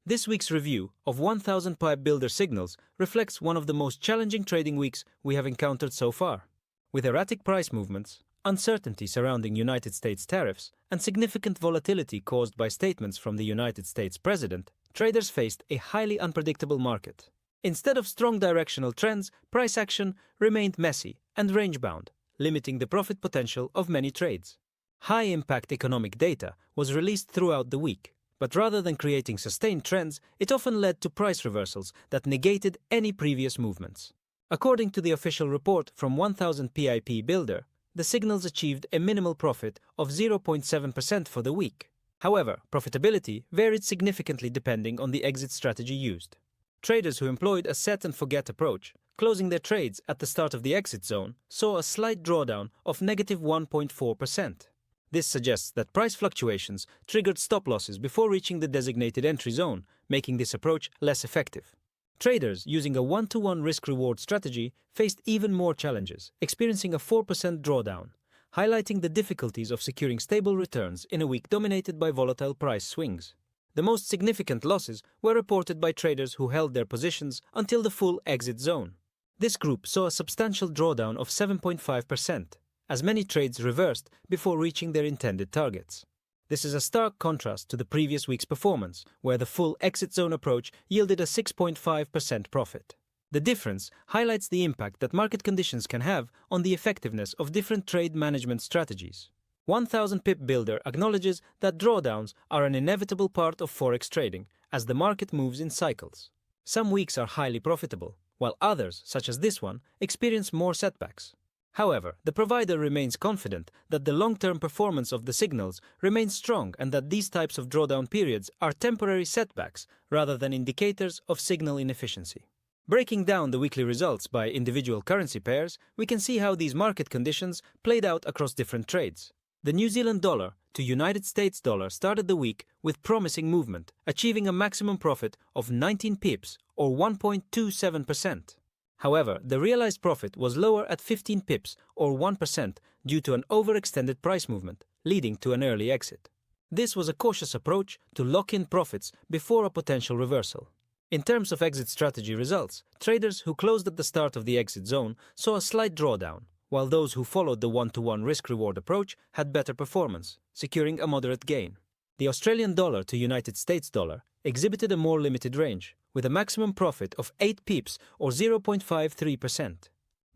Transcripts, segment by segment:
This week's review of 1000 Pip Builder signals reflects one of the most challenging trading weeks we have encountered so far. With erratic price movements, uncertainty surrounding United States tariffs, and significant volatility caused by statements from the United States president, traders faced a highly unpredictable market. Instead of strong directional trends, price action remained messy and range-bound, limiting the profit potential of many trades. High-impact economic data was released throughout the week, but rather than creating sustained trends, it often led to price reversals that negated any previous movements. According to the official report from 1000 Pip Builder, the signals achieved a minimal profit of 0.7% for the week. However, profitability varied significantly depending on the exit strategy used. Traders who employed a set-and-forget approach, closing their trades at the start of the exit zone, saw a slight drawdown of negative 1.4%. This suggests that price fluctuations triggered stop losses before reaching the designated entry zone, making this approach less effective. Traders using a one-to-one risk-reward strategy faced even more challenges, experiencing a 4% drawdown, highlighting the difficulties of securing stable returns in a week dominated by volatile price swings. The most significant losses were reported by traders who held their positions until the full exit zone. This group saw a substantial drawdown of 7.5%, as many trades reversed before reaching their intended targets. This is a stark contrast to the previous week's performance, where the full exit zone approach yielded a 6.5% profit. The difference highlights the impact that market conditions can have on the effectiveness of different trade management strategies. 1000 Pip Builder acknowledges that drawdowns are an inevitable part of Forex trading as the market moves in cycles. Some weeks are highly profitable, while others, such as this one, experience more setbacks. However, the provider remains confident that the long-term performance of the signals remains strong and that these types of drawdown periods are temporary setbacks rather than indicators of signal inefficiency. Breaking down the weekly results by individual currency pairs, we can see how these market conditions played out across different trades. The New Zealand dollar to United States dollar started the week with promising movement, achieving a maximum profit of 19 pips or 1.27%. However, the realized profit was lower at 15 pips or 1% due to an overextended price movement, leading to an early exit. This was a cautious approach to lock in profits before a potential reversal. In terms of exit strategy results, traders who closed at the start of the exit zone saw a slight drawdown, while those who followed the one-to-one risk-reward approach had better performance, securing a moderate gain. The Australian dollar to United States dollar exhibited a more limited range, with a maximum profit of 8 pips or 0.53%.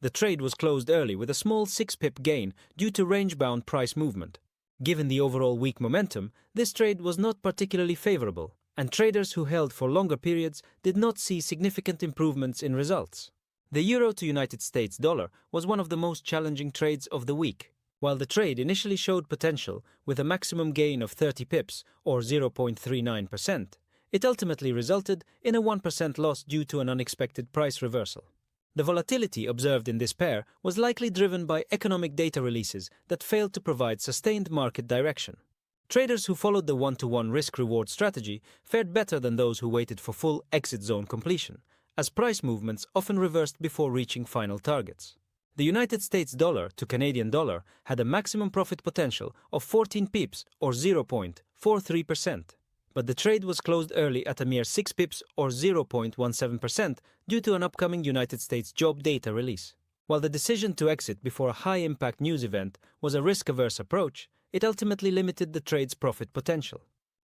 The trade was closed early with a small 6-pip gain due to range-bound price movement. Given the overall weak momentum, this trade was not particularly favorable, and traders who held for longer periods did not see significant improvements in results. The euro to United States dollar was one of the most challenging trades of the week. While the trade initially showed potential with a maximum gain of 30 pips or 0.39%, it ultimately resulted in a 1% loss due to an unexpected price reversal. The volatility observed in this pair was likely driven by economic data releases that failed to provide sustained market direction. Traders who followed the one-to-one risk-reward strategy fared better than those who waited for full exit zone completion, as price movements often reversed before reaching final targets. The United States dollar to Canadian dollar had a maximum profit potential of 14 pips or 0.43%. But the trade was closed early at a mere 6 pips or 0.17% due to an upcoming United States job data release. While the decision to exit before a high-impact news event was a risk-averse approach, it ultimately limited the trade's profit potential.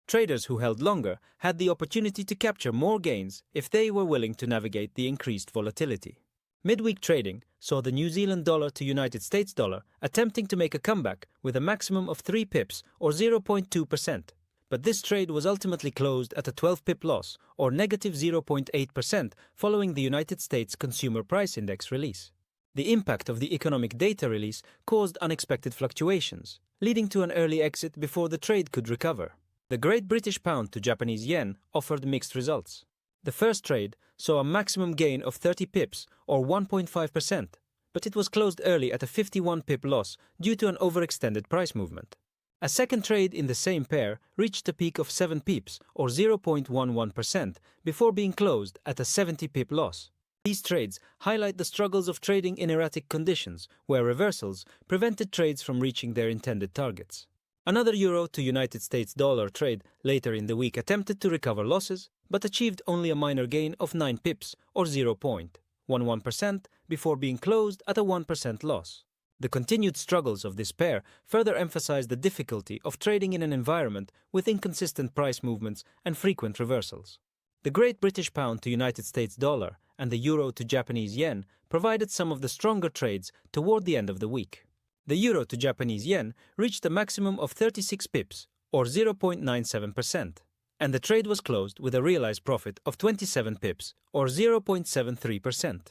Traders who held longer had the opportunity to capture more gains if they were willing to navigate the increased volatility. Midweek trading saw the New Zealand dollar to United States dollar attempting to make a comeback with a maximum of 3 pips or 0.2%. But this trade was ultimately closed at a 12-pip loss, or negative 0.8%, following the United States Consumer Price Index release. The impact of the economic data release caused unexpected fluctuations, leading to an early exit before the trade could recover. The Great British Pound to Japanese Yen offered mixed results. The first trade saw a maximum gain of 30 pips, or 1.5%, but it was closed early at a 51-pip loss due to an overextended price movement. A second trade in the same pair reached a peak of 7 pips or 0.11% before being closed at a 70-pip loss. These trades highlight the struggles of trading in erratic conditions, where reversals prevented trades from reaching their intended targets. Another euro to United States dollar trade later in the week attempted to recover losses, but achieved only a minor gain of 9 pips or 0.11% before being closed at a 1% loss. The continued struggles of this pair further emphasize the difficulty of trading in an environment with inconsistent price movements and frequent reversals. The Great British Pound to United States dollar and the Euro to Japanese yen provided some of the stronger trades toward the end of the week. The Euro to Japanese yen reached a maximum of 36 pips or 0.97%, and the trade was closed with a realized profit of 27 pips or 0.73%.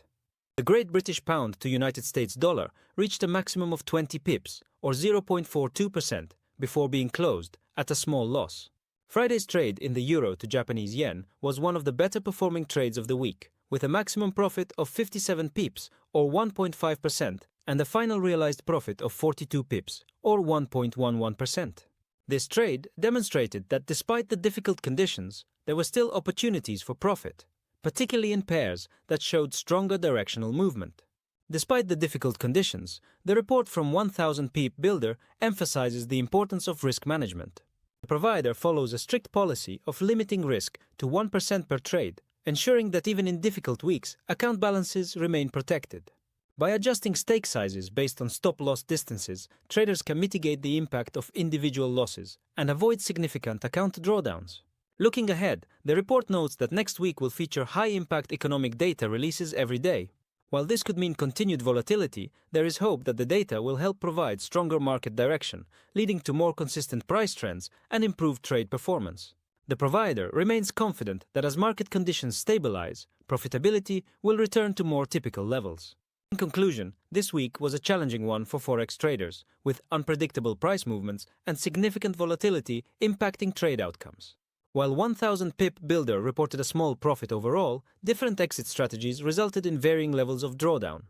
The Great British Pound to United States dollar reached a maximum of 20 pips or 0.42% before being closed at a small loss. Friday's trade in the Euro to Japanese yen was one of the better performing trades of the week, with a maximum profit of 57 pips or 1.5% and a final realized profit of 42 pips or 1.11%. This trade demonstrated that despite the difficult conditions, there were still opportunities for profit, particularly in pairs that showed stronger directional movement. Despite the difficult conditions, the report from 1000 Pip Builder emphasizes the importance of risk management. The provider follows a strict policy of limiting risk to 1% per trade, ensuring that even in difficult weeks, account balances remain protected. By adjusting stake sizes based on stop-loss distances, traders can mitigate the impact of individual losses and avoid significant account drawdowns. Looking ahead, the report notes that next week will feature high-impact economic data releases every day. While this could mean continued volatility, there is hope that the data will help provide stronger market direction, leading to more consistent price trends and improved trade performance. The provider remains confident that as market conditions stabilize, profitability will return to more typical levels. In conclusion, this week was a challenging one for Forex traders, with unpredictable price movements and significant volatility impacting trade outcomes. While 1000 Pip Builder reported a small profit overall, different exit strategies resulted in varying levels of drawdown.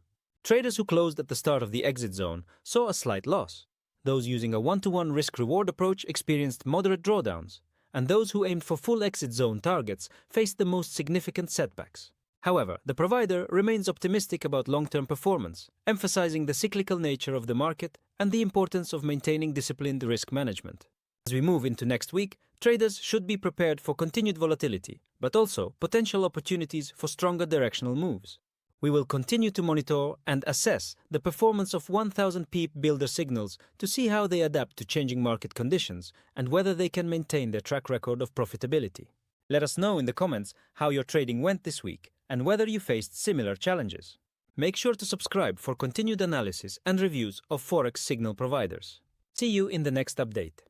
Traders who closed at the start of the exit zone saw a slight loss. Those using a one-to-one risk-reward approach experienced moderate drawdowns, and those who aimed for full exit zone targets faced the most significant setbacks. However, the provider remains optimistic about long-term performance, emphasizing the cyclical nature of the market and the importance of maintaining disciplined risk management. As we move into next week, traders should be prepared for continued volatility, but also potential opportunities for stronger directional moves. We will continue to monitor and assess the performance of 1000 Pip Builder signals to see how they adapt to changing market conditions and whether they can maintain their track record of profitability. Let us know in the comments how your trading went this week and whether you faced similar challenges. Make sure to subscribe for continued analysis and reviews of Forex signal providers. See you in the next update.